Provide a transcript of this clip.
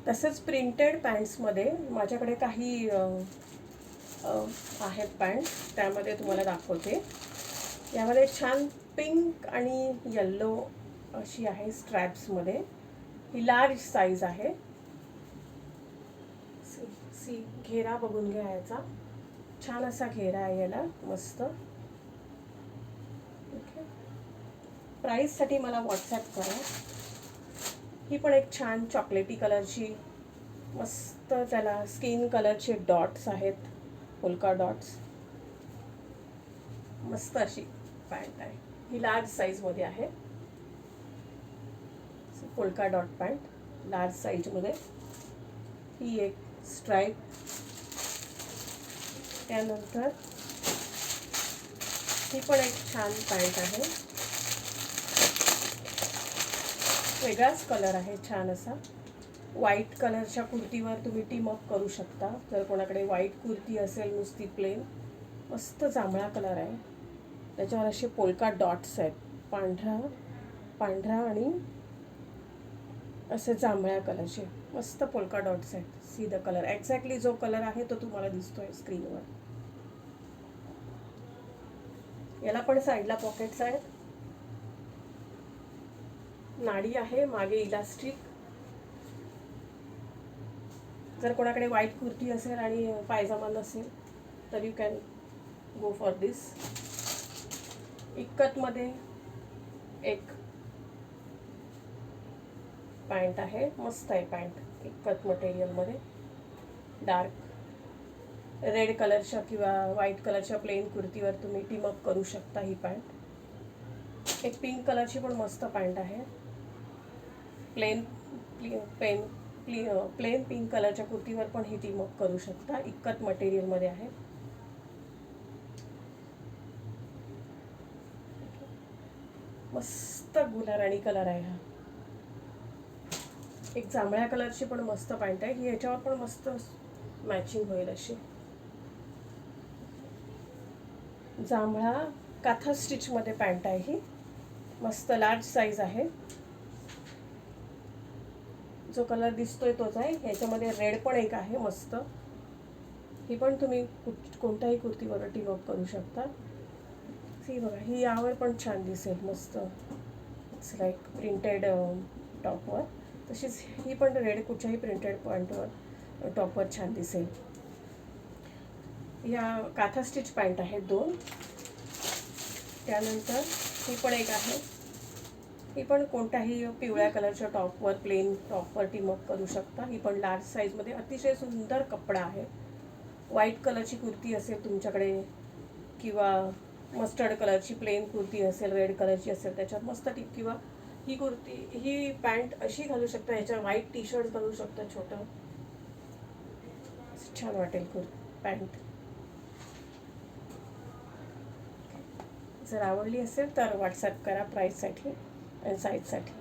तसंच प्रिंटेड पॅन्ट्समध्ये माझ्याकडे काही आहेत पॅन्ट, त्यामध्ये तुम्हाला दाखवते. यामध्ये छान पिंक आणि येल्लो अशी आहे स्ट्रॅप्समध्ये. ही लार्ज साईज आहे. सी घेरा बघून घ्या याचा, छान असा घेरा आहे याला, मस्त. ओके, प्राईससाठी मला व्हॉट्सॲप करा. ही पण एक छान चॉकलेटी कलरची, मस्त त्याला स्किन कलरचे डॉट्स आहेत, पोल्का डॉट्स. मस्त अशी पॅन्ट आहे. ही लार्ज साईजमध्ये आहे. पोल्का डॉट पॅन्ट लार्ज साईजमध्ये. ही एक स्ट्राईप. त्यानंतर ही पण एक छान पॅन्ट आहे. वेगळाच कलर आहे छान असा. व्हाईट कलरच्या कुर्तीवर तुम्ही टीम अप करू शकता. जर कोणाकडे व्हाईट कुर्ती असेल नुसती प्लेन, मस्त जांभळा कलर आहे. त्याच्यावर असे पोल्का डॉट्स आहेत, पांढरा पांढरा आणि असे जांभळ्या कलरचे मस्त पोल्का डॉट्स आहेत. सी द कलर, एक्झॅक्टली जो कलर आहे तो तुम्हाला दिसतोय स्क्रीनवर. याला पण साईडला पॉकेट्स आहेत, नाडी आहे, मागे इलास्टिक. जर कोणाकडे व्हाईट कुर्ती असेल आणि पायजामा नसेल तर यू कॅन गो फॉर दिस. इक्कतमध्ये एक पॅन्ट आहे, मस्त आहे पॅन्ट, इक्कत मटेरियलमध्ये. डार्क रेड कलरच्या किंवा व्हाईट कलरच्या प्लेन कुर्तीवर तुम्ही टीम अप करू शकता ही पॅन्ट. एक पिंक कलरची पण मस्त पॅन्ट आहे. प्लेन पिंक कलरच्या कुर्तीवर पण ही टीम अप करू शकता. इक्कत मटेरियलमध्ये आहे. मस्त गुलाराणी कलर आहे हा. एक जांभळ्या कलरची पण मस्त पॅन्ट आहे. ही याच्यावर पण मस्त मॅचिंग होईल अशी. जांभळा काथा स्टिचमध्ये पॅन्ट आहे ही, मस्त लार्ज साईज आहे. जो कलर दिसतोय तोच आहे. ह्याच्यामध्ये रेड पण एक आहे मस्त. ही पण तुम्ही कोणत्याही कुर्तीवर टीम अप करू शकता. ही बघा, ही यावर पण छान दिसेल मस्त. It's like printed topwear. तशीच ही पण रेड कुठच्याही प्रिंटेड पॅन्टवर टॉपवर छान दिसेल. या काथा स्टिच पॅन्ट आहेत 2. त्यानंतर ही पण एक आहे. ही पण कोणत्याही पिवळ्या कलरच्या टॉपवर, प्लेन टॉपवर टीम अप करू शकता. ही पण लार्ज साईजमध्ये, अतिशय सुंदर कपडा आहे. व्हाईट कलरची कुर्ती असेल तुमच्याकडे किंवा मस्टर्ड कलरची प्लेन कुर्ती असेल, रेड कलरची असेल त्याच्यात मस्त टिप, किंवा ही कुर्ती, ही पॅन्ट अशी घालू शकता, ह्याच्यावर व्हाईट टी शर्ट घालू शकता छोटं, छान वाटेल पॅन्ट. जर आवडली असेल तर व्हॉट्सॲप करा प्राईससाठी आणि साईजसाठी.